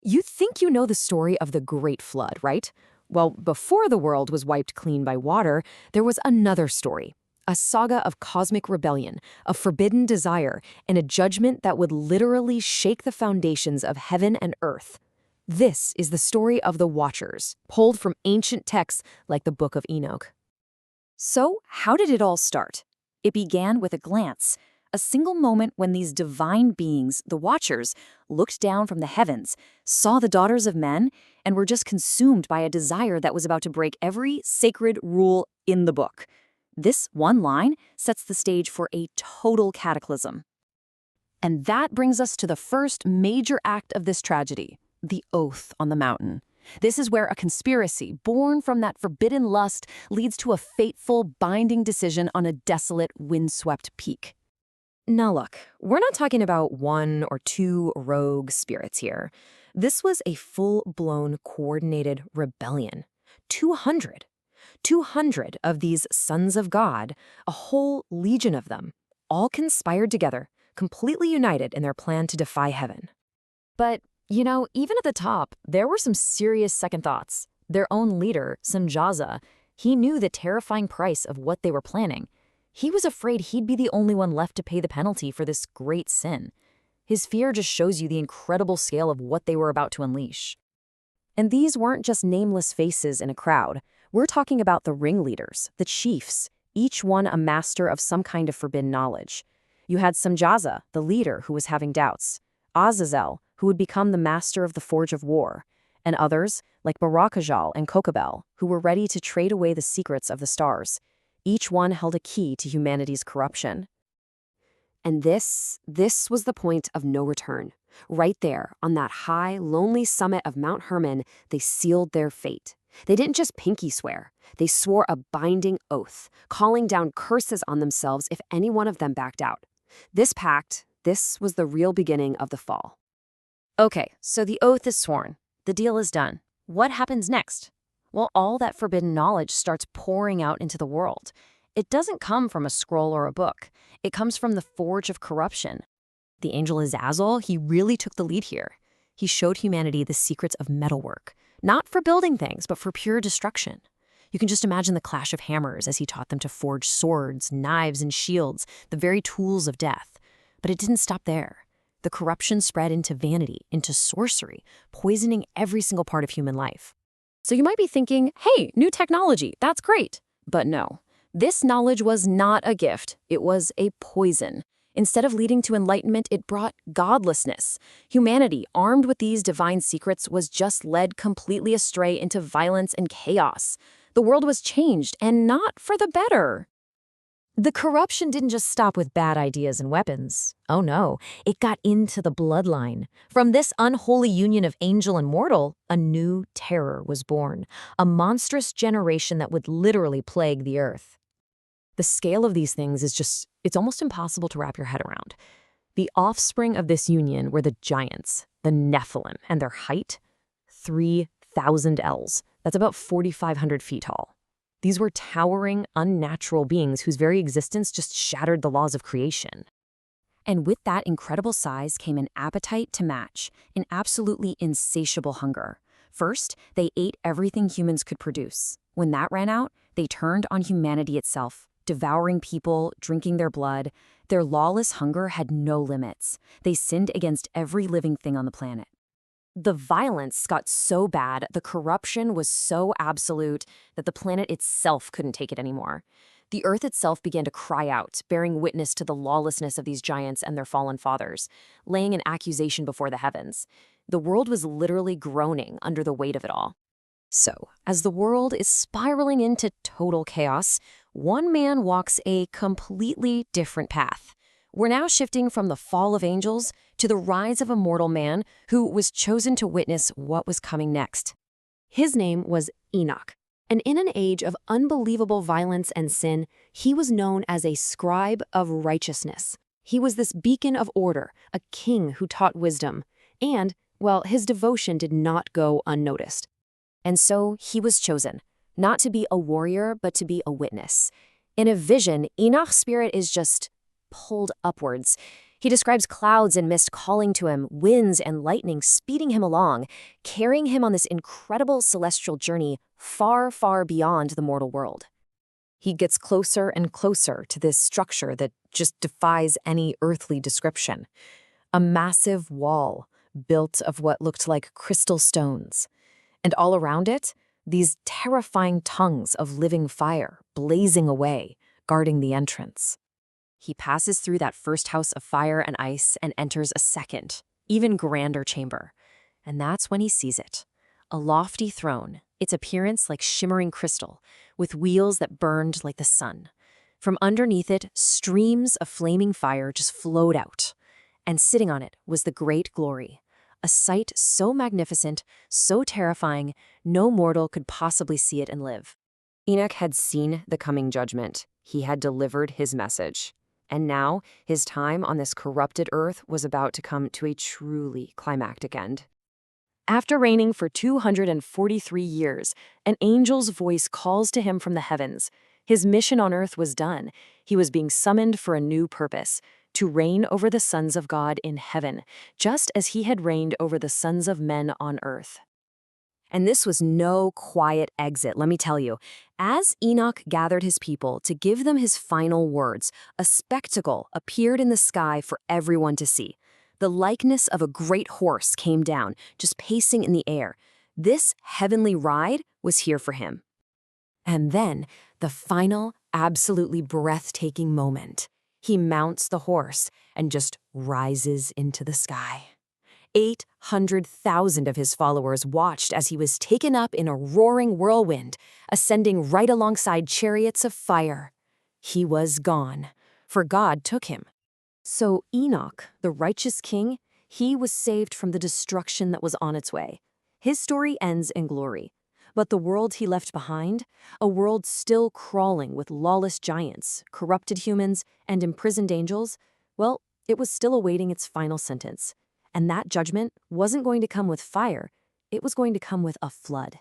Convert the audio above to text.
You think you know the story of the Great Flood, right? Well, before the world was wiped clean by water, there was another story. A saga of cosmic rebellion, a forbidden desire, and a judgment that would literally shake the foundations of heaven and earth. This is the story of the Watchers, pulled from ancient texts like the Book of Enoch. So, how did it all start? It began with a glance, a single moment when these divine beings, the Watchers, looked down from the heavens, saw the daughters of men, and were just consumed by a desire that was about to break every sacred rule in the book. This one line sets the stage for a total cataclysm. And that brings us to the first major act of this tragedy, the oath on the mountain. This is where a conspiracy born from that forbidden lust leads to a fateful, binding decision on a desolate, windswept peak. Now look, we're not talking about one or two rogue spirits here. This was a full-blown, coordinated rebellion. 200 of these sons of God, a whole legion of them, all conspired together, completely united in their plan to defy heaven. But, even at the top, there were some serious second thoughts. Their own leader, Samjaza, he knew the terrifying price of what they were planning. He was afraid he'd be the only one left to pay the penalty for this great sin. His fear just shows you the incredible scale of what they were about to unleash. And these weren't just nameless faces in a crowd. We're talking about the ringleaders, the chiefs, each one a master of some kind of forbidden knowledge. You had Samjaza, the leader, who was having doubts, Azazel, who would become the master of the forge of war, and others, like Barakajal and Kokabel, who were ready to trade away the secrets of the stars. Each one held a key to humanity's corruption. And this was the point of no return. Right there, on that high, lonely summit of Mount Hermon, they sealed their fate. They didn't just pinky swear. They swore a binding oath, calling down curses on themselves if any one of them backed out. This pact, this was the real beginning of the fall. Okay, so the oath is sworn. The deal is done. What happens next? Well, all that forbidden knowledge starts pouring out into the world. It doesn't come from a scroll or a book. It comes from the forge of corruption. The angel Azazel, he really took the lead here. He showed humanity the secrets of metalwork, not for building things, but for pure destruction. You can just imagine the clash of hammers as he taught them to forge swords, knives, and shields, the very tools of death. But it didn't stop there. The corruption spread into vanity, into sorcery, poisoning every single part of human life. So you might be thinking, hey, new technology, that's great. But no, this knowledge was not a gift. It was a poison. Instead of leading to enlightenment, it brought godlessness. Humanity, armed with these divine secrets, was just led completely astray into violence and chaos. The world was changed, and not for the better. The corruption didn't just stop with bad ideas and weapons. Oh no, it got into the bloodline. From this unholy union of angel and mortal, a new terror was born, a monstrous generation that would literally plague the earth. The scale of these things is it's almost impossible to wrap your head around. The offspring of this union were the giants, the Nephilim, and their height, 3,000 ells. That's about 4,500 feet tall. These were towering, unnatural beings whose very existence just shattered the laws of creation. And with that incredible size came an appetite to match, an absolutely insatiable hunger. First, they ate everything humans could produce. When that ran out, they turned on humanity itself, devouring people, drinking their blood. Their lawless hunger had no limits. They sinned against every living thing on the planet. The violence got so bad, the corruption was so absolute that the planet itself couldn't take it anymore. The earth itself began to cry out, bearing witness to the lawlessness of these giants and their fallen fathers, laying an accusation before the heavens. The world was literally groaning under the weight of it all. So, as the world is spiraling into total chaos, one man walks a completely different path. We're now shifting from the fall of angels to the rise of a mortal man who was chosen to witness what was coming next. His name was Enoch, and in an age of unbelievable violence and sin, he was known as a scribe of righteousness. He was this beacon of order, a king who taught wisdom, and, well, his devotion did not go unnoticed. And so he was chosen, not to be a warrior, but to be a witness. In a vision, Enoch's spirit is just pulled upwards. He describes clouds and mist calling to him, winds and lightning speeding him along, carrying him on this incredible celestial journey far, far beyond the mortal world. He gets closer and closer to this structure that just defies any earthly description. A massive wall built of what looked like crystal stones. And all around it, these terrifying tongues of living fire blazing away, guarding the entrance. He passes through that first house of fire and ice and enters a second, even grander chamber. And that's when he sees it. A lofty throne, its appearance like shimmering crystal, with wheels that burned like the sun. From underneath it, streams of flaming fire just flowed out. And sitting on it was the great glory. A sight so magnificent, so terrifying, no mortal could possibly see it and live. Enoch had seen the coming judgment. He had delivered his message. And now, his time on this corrupted earth was about to come to a truly climactic end. After reigning for 243 years, an angel's voice calls to him from the heavens. His mission on earth was done. He was being summoned for a new purpose, to reign over the sons of God in heaven, just as he had reigned over the sons of men on earth. And this was no quiet exit, let me tell you. As Enoch gathered his people to give them his final words, a spectacle appeared in the sky for everyone to see. The likeness of a great horse came down, just pacing in the air. This heavenly ride was here for him. And then, the final, absolutely breathtaking moment. He mounts the horse and just rises into the sky. 800,000 of his followers watched as he was taken up in a roaring whirlwind, ascending right alongside chariots of fire. He was gone, for God took him. So Enoch, the righteous king, he was saved from the destruction that was on its way. His story ends in glory. But the world he left behind, a world still crawling with lawless giants, corrupted humans, and imprisoned angels, well, it was still awaiting its final sentence. And that judgment wasn't going to come with fire, it was going to come with a flood.